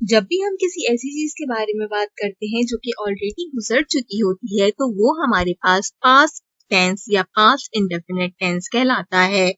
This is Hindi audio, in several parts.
जब भी हम किसी ऐसी चीज के बारे में बात करते हैं जो कि ऑलरेडी गुजर चुकी होती है तो वो हमारे पास पास्ट टेंस या पास्ट इंडेफिनिट टेंस कहलाता है।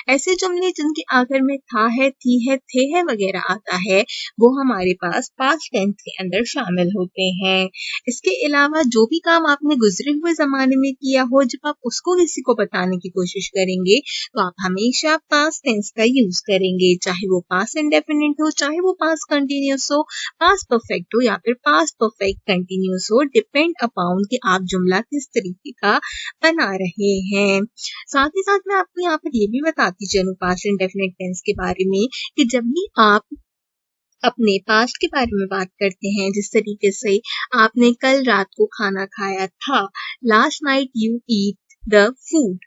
ऐसे जुमले जिनके आखिर में था है, थी है, थे है वगैरह आता है वो हमारे पास पास्ट टेंस के अंदर शामिल होते हैं। इसके अलावा जो भी काम आपने गुजरे हुए जमाने में किया हो, जब आप उसको किसी को बताने की कोशिश करेंगे तो आप हमेशा पास्ट टेंस का यूज करेंगे, चाहे वो पास्ट इंडेफिनिट हो, चाहे वो पास्ट कंटिन्यूअस हो, पास्ट परफेक्ट हो या फिर पास्ट परफेक्ट कंटिन्यूअस हो, डिपेंड अपॉन कि आप जुमला किस तरीके का बना रहे हैं। साथ ही साथ मैं आपको यहाँ पर ये भी बताती चलूं पास्ट इंडेफिनिट टेंस के बारे में कि जब भी आप अपने पास्ट के बारे में बात करते हैं, जिस तरीके से आपने कल रात को खाना खाया था, last night you eat the food,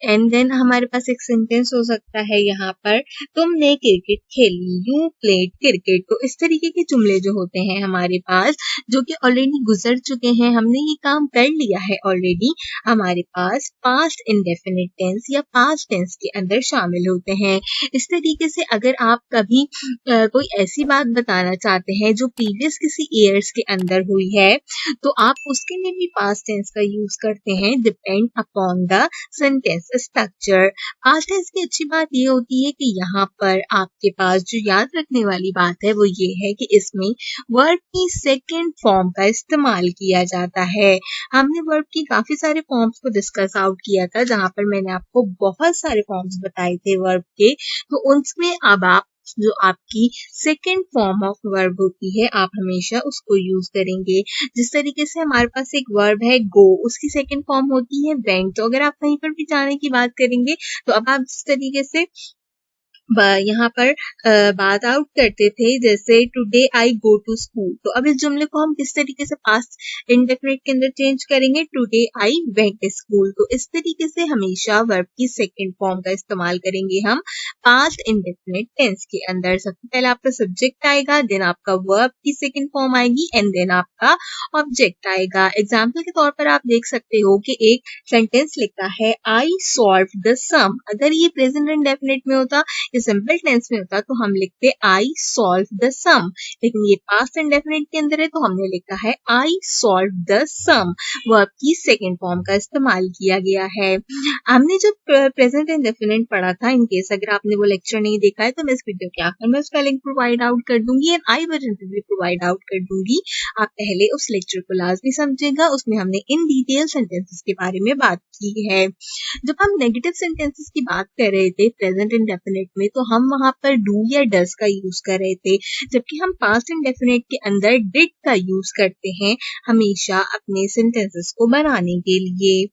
and then हमारे पास एक सेंटेंस हो सकता है यहाँ पर तुमने क्रिकेट खेली, यू प्लेड क्रिकेट। तो इस तरीके के जुमले जो होते हैं हमारे पास, जो कि ऑलरेडी गुजर चुके हैं, हमने ये काम कर लिया है ऑलरेडी, हमारे पास पास्ट इंडेफिनिट टेंस या पास्ट टेंस के अंदर शामिल होते हैं। इस तरीके से अगर आप कभी कोई ऐसी बात बताना चाहते हैं जो प्रीवियस किसी ईयर्स के अंदर हुई है तो आप उसके लिए भी पास्ट टेंस का यूज करते हैं, depend upon the sentence structure. Past tense की अच्छी बात ये होती है कि यहाँ पर आपके पास जो याद रखने वाली बात है वो ये है कि इसमें वर्ब की सेकंड फॉर्म का इस्तेमाल किया जाता है। हमने वर्ब की काफी सारे फॉर्म्स को डिस्कस आउट किया था, जहां पर मैंने आपको बहुत सारे फॉर्म्स बताए थे वर्ब के, तो उनमें अब आप जो आपकी सेकेंड फॉर्म ऑफ वर्ब होती है आप हमेशा उसको यूज करेंगे। जिस तरीके से हमारे पास एक वर्ब है गो, उसकी सेकेंड फॉर्म होती है वेंट। तो अगर आप कहीं पर भी जाने की बात करेंगे तो अब आप जिस तरीके से यहाँ पर बात आउट करते थे जैसे today I go to school, तो अब इस जुमले को हम किस तरीके से पास्ट इंडेफिनिट के अंदर चेंज करेंगे, टुडे आई वेंट स्कूल। तो इस तरीके से हमेशा वर्ब की सेकंड फॉर्म का इस्तेमाल करेंगे हम पास्ट इंडेफिनिट टेंस के अंदर। सबसे पहले आपका सब्जेक्ट आएगा, देन आपका वर्ब की सेकंड फॉर्म आएगी एंड देन आपका ऑब्जेक्ट आएगा। एग्जाम्पल के तौर पर आप देख सकते हो कि एक सेंटेंस लिखा है आई सॉल्व द सम। अगर ये प्रेजेंट इंडेफिनिट में होता, सिंपल टेंस में होता तो हम लिखते आई सॉल्व द सम, लेकिन ये पास्ट इंडेफिनिट के अंदर है तो हमने लिखा है I solve the sum. Verb की सेकंड फॉर्म का इस्तेमाल किया गया है। हमने जब प्रेजेंट इंडेफिनिट पढ़ा था, इन केस अगर आपने वो लेक्चर नहीं देखा है तो मैं इस वीडियो के आखिर में उसका लिंक प्रोवाइड आउट कर दूंगी एंड आई बटन पे भी प्रोवाइड आउट कर दूंगी। आप पहले उस लेक्चर को लाजमी समझेगा, उसमें हमने इन डिटेल सेंटेंसेस के बारे में बात की है। जब हम नेगेटिव सेंटेंसेस की बात कर रहे थे प्रेजेंट इंडेफिनिट में तो हम वहां पर डू या डज का यूज कर रहे थे, जबकि हम पास्ट इंडेफिनिट के अंदर डिड का यूज करते हैं हमेशा अपने सेंटेंसेस को बनाने के लिए।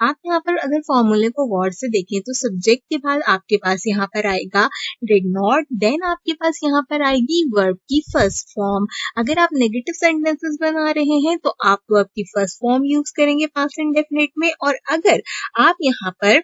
आप यहाँ पर अगर फॉर्मूले को गौर से देखें तो सब्जेक्ट के बाद आपके पास यहाँ पर आएगा डिड नॉट, देन आपके पास यहाँ पर आएगी वर्ब की फर्स्ट फॉर्म। अगर आप नेगेटिव सेंटेंसेस बना रहे हैं तो आप वर्ब की फर्स्ट फॉर्म यूज करेंगे पास्ट इंडेफिनिट में, और अगर आप यहाँ पर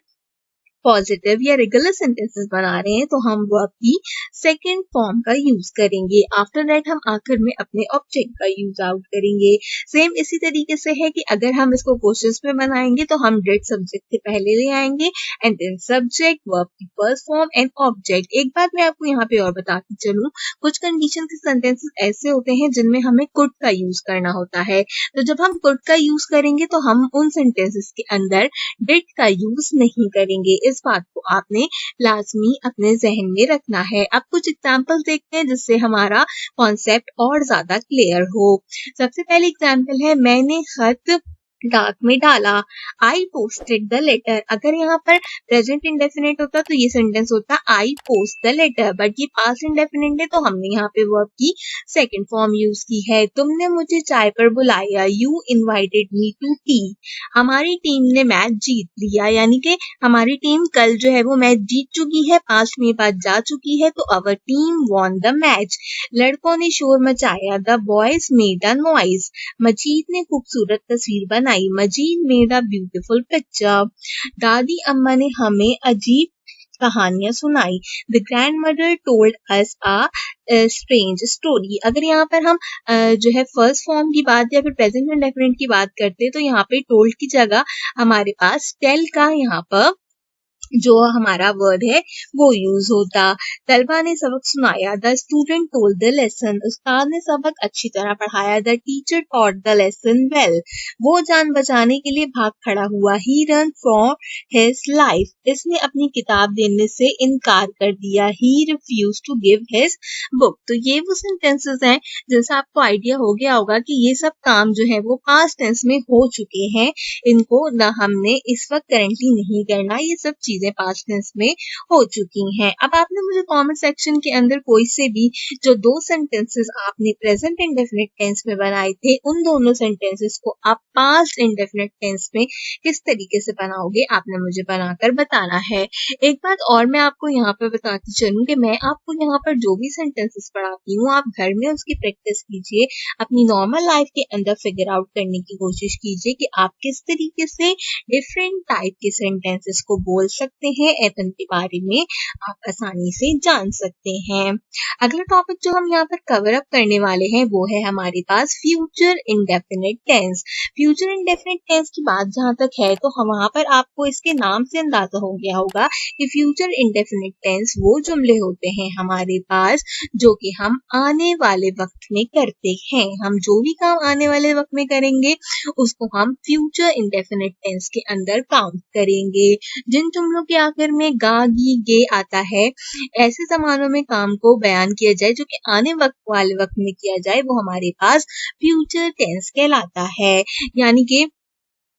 पॉजिटिव या रेगुलर सेंटेंसेस बना रहे हैं तो हम वर्ब की सेकंड फॉर्म का यूज करेंगे। आफ्टर दैट हम आखिर में अपने ऑब्जेक्ट का यूज आउट करेंगे। सेम इसी तरीके से है कि अगर हम इसको क्वेश्चंस में बनाएंगे तो हम डिड सब्जेक्ट से पहले ले आएंगे एंड देन सब्जेक्ट, वर्ब की फर्स्ट फॉर्म एंड ऑब्जेक्ट। एक बात मैं आपको यहाँ पे और बताती चलूं, कुछ कंडीशन के सेंटेंसेस ऐसे होते हैं जिनमें हमें कुड का यूज करना होता है, तो जब हम कुड का यूज करेंगे तो हम उन सेंटेंसेस के अंदर डिड का यूज नहीं करेंगे। इस बात को आपने लाजमी अपने जहन में रखना है। अब कुछ एग्जाम्पल देखते हैं जिससे हमारा कॉन्सेप्ट और ज्यादा क्लियर हो। सबसे पहले एग्जाम्पल है मैंने खत डाक में डाला, आई पोस्टेड द लेटर। अगर यहाँ पर प्रेजेंट इंडेफिनिट होता तो ये सेंटेंस होता I post the letter, but ये पास्ट इंडेफिनिट है तो हमने यहाँ पे वर्ब की सेकंड फॉर्म यूज की है। तुमने मुझे चाय पर बुलाया, you invited me to tea. हमारी टीम ने मैच जीत लिया, यानी कि हमारी टीम कल जो है वो मैच जीत चुकी है, पास्ट में बात जा चुकी है, तो our team won the match. लड़कों ने शोर मचाया, the boys made a noise. Majid ने खूबसूरत तस्वीर बनाई, Majid made a beautiful picture. दादी अम्मा ने हमें अजीब कहानियां सुनाई, the grandmother told us a strange story. अगर यहाँ पर हम जो है फर्स्ट फॉर्म की बात या फिर प्रेजेंट इंडेफिनिट की बात करते हैं तो यहाँ पे टोल्ड की जगह हमारे पास टेल का यहाँ पर जो हमारा वर्ड है वो यूज होता। तलबा ने सबक सुनाया, the student told the lesson, उस्ताद ने सबक अच्छी तरह पढ़ाया, the teacher taught the lesson well, वो जान बचाने के लिए भाग खड़ा हुआ, he run for his life, इसने अपनी किताब देने से इनकार कर दिया, he refuse to give his book. तो ये वो सेंटेंसेस हैं जिनसे आपको आइडिया हो गया होगा कि ये सब काम जो है वो पास्ट टेंस में हो चुके हैं, इनको ना हमने इस वक्त करेंटली नहीं करना, ये सब चीजें पास्ट टेंस में हो चुकी हैं। अब आपने मुझे कमेंट सेक्शन के अंदर कोई से भी जो दो सेंटेंसेस आपने प्रेजेंट इंडेफिनिट टेंस में बनाए थे, उन दोनों सेंटेंसेस को आप पास्ट इंडेफिनिट टेंस में किस तरीके से बनाओगे, आपने मुझे बनाकर बताना है। एक बात और मैं आपको यहाँ पर बताती चलूं कि मैं आपको यहाँ पर जो भी सेंटेंसेस पढ़ाती हूँ, आप घर में उसकी प्रैक्टिस कीजिए, अपनी नॉर्मल लाइफ के अंदर फिगर आउट करने की कोशिश कीजिए कि आप किस तरीके से डिफरेंट टाइप के सेंटेंसेस को बोल सकते हैं, और उनके बारे में आप आसानी से जान सकते हैं। अगला टॉपिक जो हम यहाँ पर कवर अप करने वाले हैं वो है हमारे पास future indefinite tense. Future indefinite tense की बात जहाँ तक है तो हम वहाँ पर आपको इसके नाम से अंदाजा हो गया होगा कि फ्यूचर इंडेफिनिट टेंस वो जुमले होते हैं हमारे पास जो कि हम आने वाले वक्त में करते हैं। हम जो भी काम आने वाले वक्त में करेंगे उसको हम फ्यूचर इंडेफिनिट टेंस के अंदर काउंट करेंगे। जिन जुमलों के आखिर में गा गी गे आता है, ऐसे जमानों में काम को बयान किया जाए जो कि आने वक्त वाले वक्त में किया जाए, वो हमारे पास फ्यूचर टेंस कहलाता है। यानी कि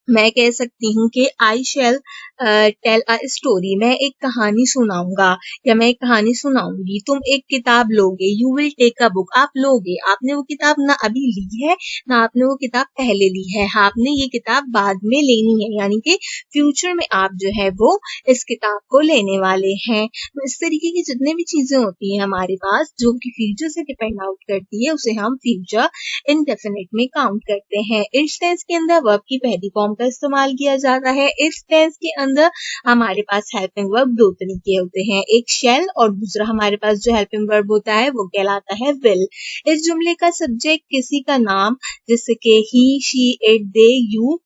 मैं कह सकती हूँ कि आई शैल टेल अ स्टोरी, मैं एक कहानी सुनाऊंगा या मैं एक कहानी सुनाऊंगी। तुम एक किताब लोगे, you will take a book, आप लोगे, आपने वो किताब ना अभी ली है ना आपने वो किताब पहले ली है, आपने ये किताब बाद में लेनी है, यानी कि फ्यूचर में आप जो है वो इस किताब को लेने वाले हैं। तो इस तरीके की जितने भी चीजें होती हैं हमारे पास जो कि फ्यूचर से डिपेंड आउट करती है, उसे हम फ्यूचर इंडेफिनिट में काउंट करते हैं। इस टेंस के अंदर वर्ब की पहली फॉर्म का इस्तेमाल किया जाता है। इस टेंस के अंदर हमारे पास हेल्पिंग वर्ब दो तरीके होते हैं, एक शैल और दूसरा हमारे पास जो हेल्पिंग वर्ब होता है वो कहलाता है विल। इस जुमले का सब्जेक्ट किसी का नाम जैसे कि ही शी इट दे यू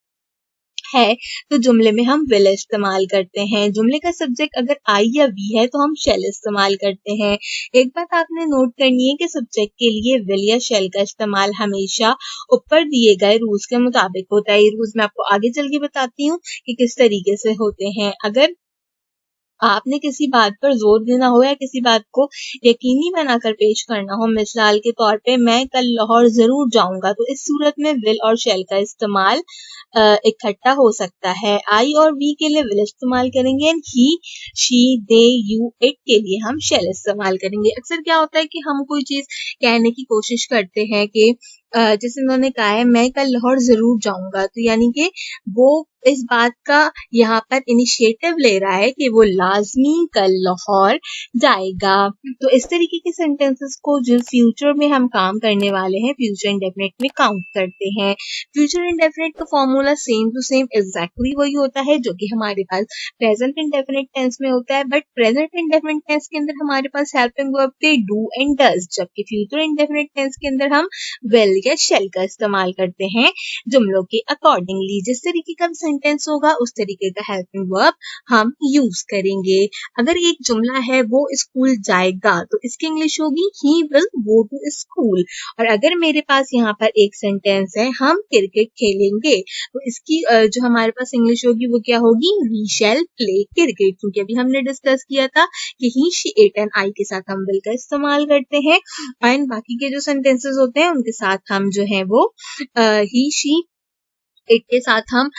है तो जुमले में हम विल इस्तेमाल करते हैं। जुमले का सब्जेक्ट अगर आई या वी है तो हम शेल इस्तेमाल करते हैं। एक बात आपने नोट करनी है कि सब्जेक्ट के लिए विल या शेल का इस्तेमाल हमेशा ऊपर दिए गए रूल्स के मुताबिक होता है। ये रूल्स मैं आपको आगे चल के बताती हूँ कि किस तरीके से होते हैं। अगर आपने किसी बात पर जोर देना हो या किसी बात को यकीनी बनाकर पेश करना हो, मिसाल के तौर पे मैं कल लाहौर जरूर जाऊंगा, तो इस सूरत में विल और शेल का इस्तेमाल इकट्ठा हो सकता है। आई और वी के लिए विल इस्तेमाल करेंगे and he she they you it के लिए हम शेल इस्तेमाल करेंगे। अक्सर क्या होता है कि हम कोई चीज कहने की कोशिश करते हैं कि जैसे उन्होंने कहा है मैं कल लाहौर जरूर जाऊंगा, तो यानी कि वो इस बात का यहाँ पर इनिशिएटिव ले रहा है कि वो लाजमी कल लाहौर जाएगा। तो इस तरीके के सेंटेंसेस को जो फ्यूचर में हम काम करने वाले हैं फ्यूचर इंडेफिनिट में काउंट करते हैं। फ्यूचर इंडेफिनिट का formula same to same exactly वही होता है जो कि हमारे पास प्रेजेंट इंडेफिनिट टेंस में होता है, बट प्रेजेंट इंडेफिनिट टेंस के अंदर हमारे पास हेल्पिंग वर्ब थे डू एंड डज, जबकि फ्यूचर इंडेफिनिट टेंस के अंदर हम विल या शेल का इस्तेमाल करते हैं जुमलों के अकॉर्डिंगली। जिस तरीके का सेंटेंस होगा उस तरीके का हेल्पिंग वर्ब हम यूज करेंगे। अगर एक जुमला है वो स्कूल जाएगा तो इसकी इंग्लिश होगी he will go to school. और अगर मेरे पास यहाँ पर एक सेंटेंस है हम क्रिकेट खेलेंगे, तो इसकी जो हमारे पास इंग्लिश होगी वो क्या होगी, वी शैल प्ले क्रिकेट, क्योंकि अभी हमने डिस्कस किया था कि ही शी इट एंड आई के साथ हम विल का इस्तेमाल करते हैं, एंड बाकी के जो सेंटेंसेस होते हैं उनके साथ हम जो है वो ही शी इट के साथ हम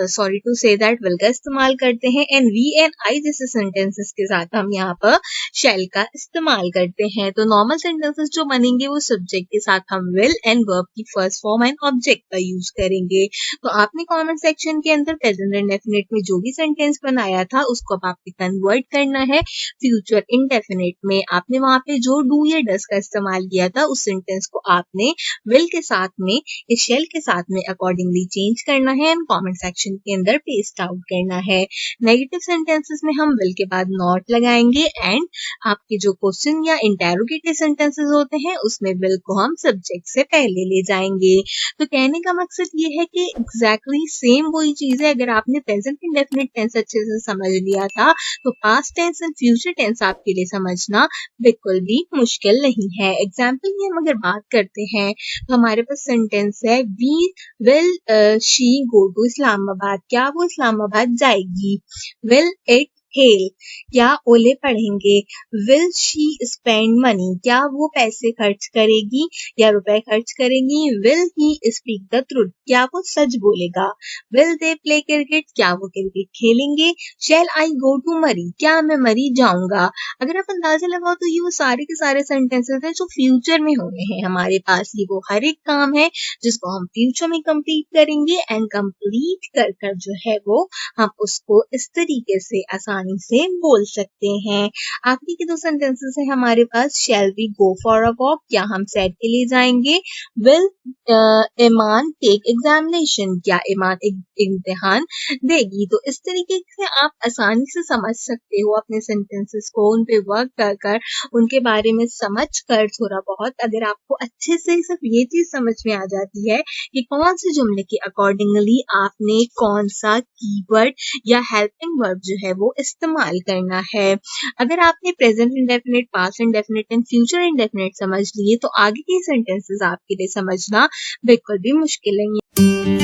sorry to say that will का इस्तेमाल करते हैं, एंड वी एंड आई जैसे सेंटेंसेस के साथ हम यहाँ पर शेल का इस्तेमाल करते हैं। तो नॉर्मल सेंटेंसेस जो बनेंगे वो सब्जेक्ट के साथ हम विल एंड वर्ब की फर्स्ट फॉर्म एंड ऑब्जेक्ट का यूज करेंगे। तो आपने कमेंट सेक्शन के अंदर प्रेजेंट इंडेफिनिट में जो भी सेंटेंस बनाया था उसको अब आपने कन्वर्ट करना है फ्यूचर इंडेफिनिट में। आपने वहां पे जो डू या डस का इस्तेमाल किया था उस सेंटेंस को आपने विल के साथ में इस शेल के साथ में अकॉर्डिंगली चेंज करना है एंड कमेंट सेक्शन के अंदर पेस्ट आउट करना है। नेगेटिव सेंटेंसेस में हम विल के बाद नॉट लगाएंगे एंड आपके जो क्वेश्चन या इंटेरोगेटिव सेंटेंसेस होते हैं उसमें विल को हम सब्जेक्ट से पहले ले जाएंगे। तो कहने का मकसद ये है कि एग्जैक्टली सेम वही चीज है। अगर आपने प्रेजेंट इंडेफिनिट टेंस अच्छे से समझ लिया था तो past tense and future tense आपके लिए समझना बिल्कुल भी मुश्किल नहीं है। एग्जाम्पल की हम अगर बात करते हैं तो हमारे पास सेंटेंस है we will she go to Islamabad. क्या वो इस्लामाबाद जाएगी? Will it hail? क्या ओले पढ़ेंगे? Will she spend money? क्या वो पैसे खर्च करेगी या रुपए खर्च करेगी? Will he speak the truth? क्या वो सच बोलेगा? Will they play cricket? क्या वो क्रिकेट खेलेंगे? शैल आई गो टू मरी? क्या मैं मरी जाऊंगा? अगर आप अंदाजा लगाओ तो ये वो सारे के सारे सेंटेंसेस हैं जो फ्यूचर में होने हैं हमारे पास। ये वो हर एक काम है जिसको हम फ्यूचर में कंप्लीट करेंगे एंड कंप्लीट कर कर जो है वो हम उसको इस तरीके से आसानी से बोल सकते हैं। आखिरी के दो सेंटेंसेस है हमारे पास shall we go for a walk? क्या हम सैर के लिए जाएंगे? Will Iman take examination? क्या ईमान इम्तिहान देगी? तो इस तरीके से आप आसानी से समझ सकते हो अपने सेंटेंसेस को, उन पे वर्क कर कर उनके बारे में समझ कर थोड़ा बहुत अगर आपको अच्छे से सिर्फ ये चीज समझ में आ जाती है कि कौन से जुमले के अकॉर्डिंगली आपने कौन सा कीवर्ड या हेल्पिंग वर्ब जो है वो इस्तेमाल करना है। अगर आपने present indefinite, past indefinite and future indefinite समझ लिए तो आगे के सेंटेंसेस आपके लिए समझना बिल्कुल भी मुश्किल नहीं है।